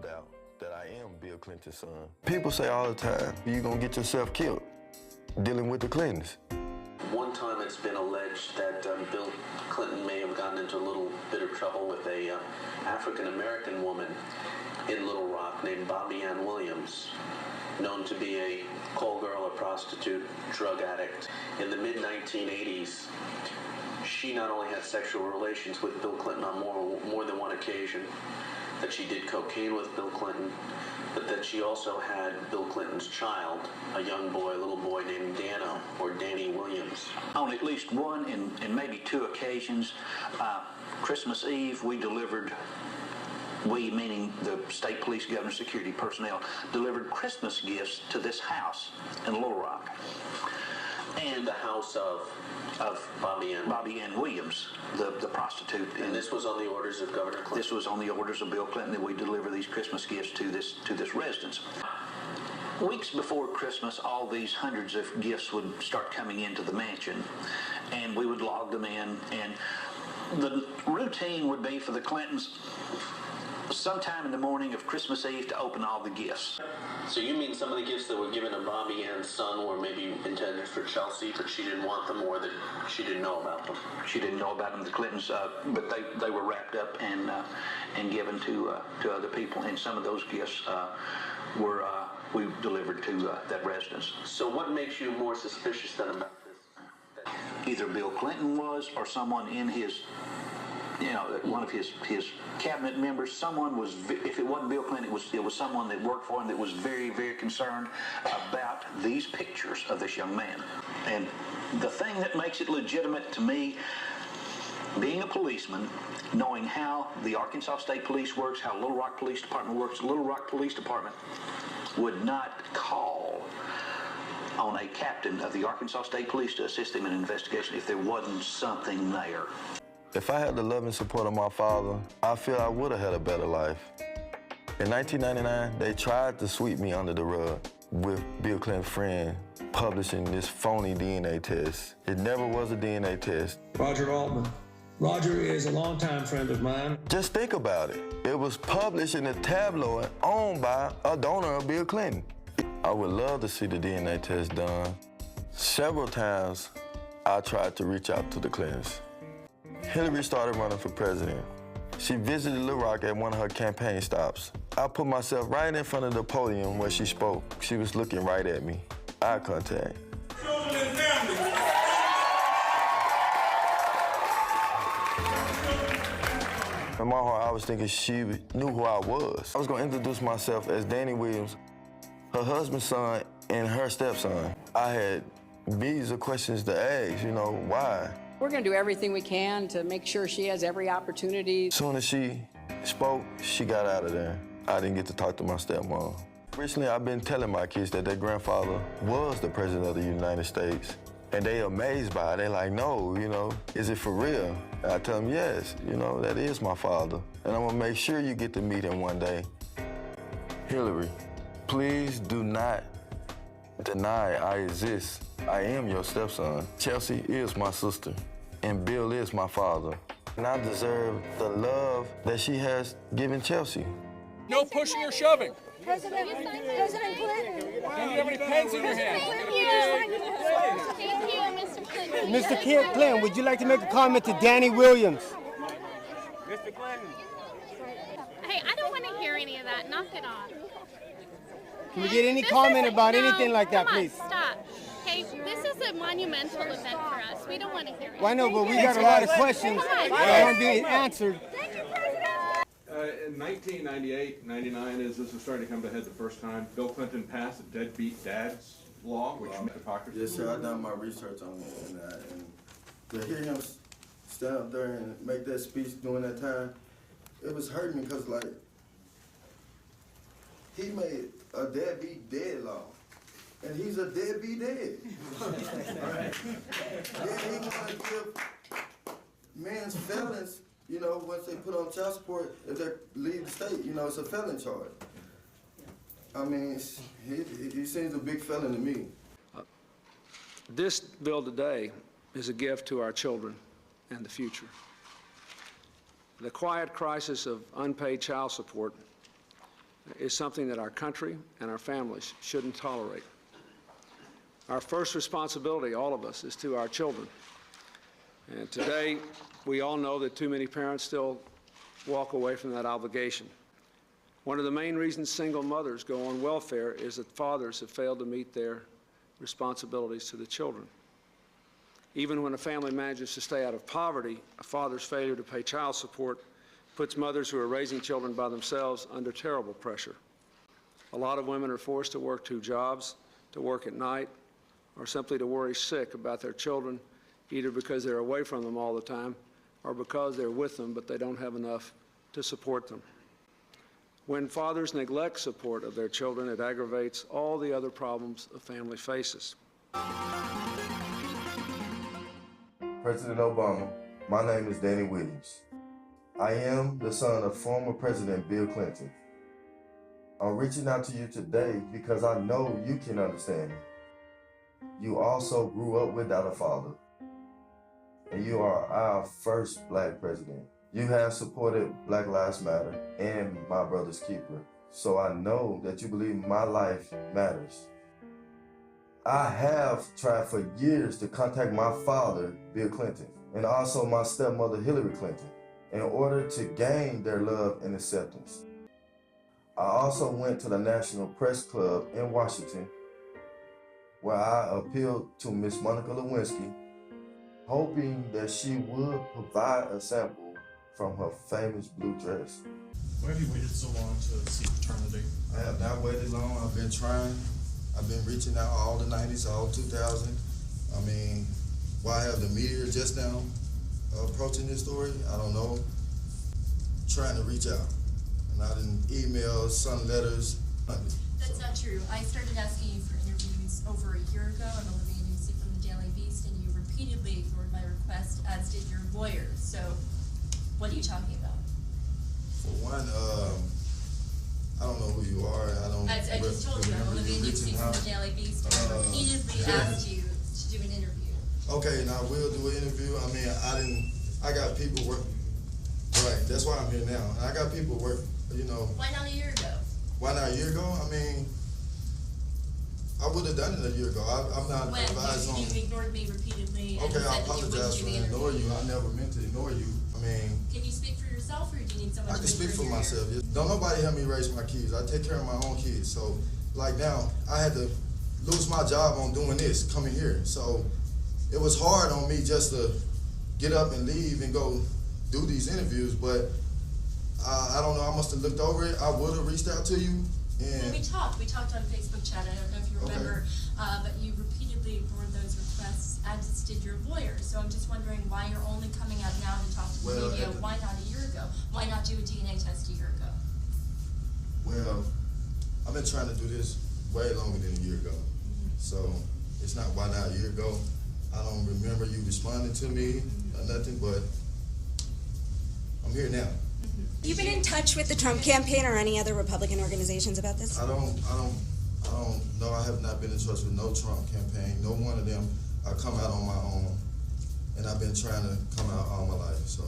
doubt that I am Bill Clinton's son. People say all the time, you're gonna get yourself killed dealing with the Clintons. One time it's been alleged that Bill Clinton may have gotten into a little bit of trouble with a African-American woman in Little Rock named Bobby Ann Williams, known to be a call girl, a prostitute, drug addict. In the mid-1980s, she not only had sexual relations with Bill Clinton on more than one occasion, that she did cocaine with Bill Clinton, but that she also had Bill Clinton's child, a young boy, a little boy named Dano, or Danny Williams. On at least one and maybe two occasions, Christmas Eve, we meaning the state police, government security personnel, delivered Christmas gifts to this house in Little Rock. And the house of Bobby Ann Williams, the prostitute. And this was on the orders of Governor Clinton? This was on the orders of Bill Clinton that we deliver these Christmas gifts to this residence. Weeks before Christmas, all these hundreds of gifts would start coming into the mansion, and we would log them in, and the routine would be for the Clintons sometime in the morning of Christmas Eve to open all the gifts. So you mean some of the gifts that were given to Bobby Ann's son were maybe intended for Chelsea, but she didn't want them, or that she didn't know about them? She didn't know about them, the Clintons, but they were wrapped up and given to other people, and some of those gifts we delivered to that residence. So what makes you more suspicious than about this? Either Bill Clinton was, or someone in his, one of his cabinet members. Someone was, if it wasn't Bill Clinton, it was someone that worked for him that was very, very concerned about these pictures of this young man. And the thing that makes it legitimate to me, being a policeman, knowing how the Arkansas State Police works, how Little Rock Police Department works, Little Rock Police Department would not call on a captain of the Arkansas State Police to assist him in an investigation if there wasn't something there. If I had the love and support of my father, I feel I would have had a better life. In 1999, they tried to sweep me under the rug with Bill Clinton's friend publishing this phony DNA test. It never was a DNA test. Roger Altman. Roger is a longtime friend of mine. Just think about it. It was published in a tabloid owned by a donor of Bill Clinton. I would love to see the DNA test done. Several times, I tried to reach out to the Clintons. Hillary started running for president. She visited Little Rock at one of her campaign stops. I put myself right in front of the podium where she spoke. She was looking right at me. Eye contact. In my heart, I was thinking she knew who I was. I was gonna introduce myself as Danny Williams, her husband's son, and her stepson. I had millions of questions to ask, why? We're going to do everything we can to make sure she has every opportunity. As soon as she spoke, she got out of there. I didn't get to talk to my stepmom. Recently, I've been telling my kids that their grandfather was the president of the United States. And they amazed by it. They like, no, is it for real? And I tell them, yes, that is my father. And I'm gonna make sure you get to meet him one day. Hillary, please do not deny I exist. I am your stepson. Chelsea is my sister, and Bill is my father. And I deserve the love that she has given Chelsea. No pushing or shoving. President Clinton. Do you have any pens in your hand? Thank you, Mr. Clinton. Mr. Clinton, would you like to make a comment to Danny Williams? Mr. Clinton. Hey, I don't want to hear any of that. Knock it off. Can we get any comment about anything like that, please? Stop. Hey, this is a monumental event for us. We don't want to hear it. Well, I know, but we got a lot of questions that aren't being answered. Thank you, President. In 1998, 99, as this was starting to come to head the first time, Bill Clinton passed the Deadbeat Dads law, which meant hypocrisy. Yes, sir. I've done my research on it, and to hear him stand up there and make that speech during that time, it was hurting me because, he made a deadbeat dead law, and he's a deadbeat dead. Right? Then he want to give men's felons, once they put on child support, if they leave the state, it's a felon charge. I mean, he seems a big felon to me. This bill today is a gift to our children and the future. The quiet crisis of unpaid child support is something that our country and our families shouldn't tolerate. Our first responsibility, all of us, is to our children. And today, we all know that too many parents still walk away from that obligation. One of the main reasons single mothers go on welfare is that fathers have failed to meet their responsibilities to the children. Even when a family manages to stay out of poverty, a father's failure to pay child support puts mothers who are raising children by themselves under terrible pressure. A lot of women are forced to work 2 jobs, to work at night, or simply to worry sick about their children, either because they're away from them all the time or because they're with them but they don't have enough to support them. When fathers neglect support of their children, it aggravates all the other problems a family faces. President Obama, my name is Danny Williams. I am the son of former President Bill Clinton. I'm reaching out to you today because I know you can understand me. You also grew up without a father, and you are our first Black president. You have supported Black Lives Matter and My Brother's Keeper, so I know that you believe my life matters. I have tried for years to contact my father, Bill Clinton, and also my stepmother, Hillary Clinton, in order to gain their love and acceptance. I also went to the National Press Club in Washington, where I appealed to Miss Monica Lewinsky, hoping that she would provide a sample from her famous blue dress. Why have you waited so long to seek paternity? I have not waited long. I've been trying. I've been reaching out all the 90s, all 2000. I mean, why have the media just now approaching this story? I don't know. Trying to reach out. And I didn't email, send letters. That's not true. I started asking you for interviews over a year ago. I'm Olivia Newsey from the Daily Beast, and you repeatedly ignored my request, as did your lawyers. So, what are you talking about? For one, I don't know who you are. I just told you, I'm Olivia Newsey from the Daily Beast, and I repeatedly asked you to do an interview. Okay, now we'll do an interview. I mean, I got people working. Right, that's why I'm here now. I got people working, you know. Why not a year ago? Why not a year ago? I mean, I would have done it a year ago. I'm not advised on. You ignored me repeatedly. Okay, I apologize for ignoring you. I never meant to ignore you. I mean. Can you speak for yourself, or do you need someone? I can speak for myself. Don't nobody help me raise my kids. I take care of my own kids. So, like now, I had to lose my job on doing this, coming here. So, it was hard on me just to get up and leave and go do these interviews. But I don't know. I must have looked over it. I would have reached out to you. And well, we talked on Facebook chat. I don't know if you remember, but you repeatedly ignored those requests, as did your lawyer. So I'm just wondering why you're only coming out now to talk to the media. Why not a year ago? Why not do a DNA test a year ago? Well, I've been trying to do this way longer than a year ago. So it's not why not a year ago. I don't remember you responding to me or nothing, but I'm here now. You been in touch with the Trump campaign or any other Republican organizations about this? I don't know. I have not been in touch with no Trump campaign. No one of them. I come out on my own, and I've been trying to come out all my life. So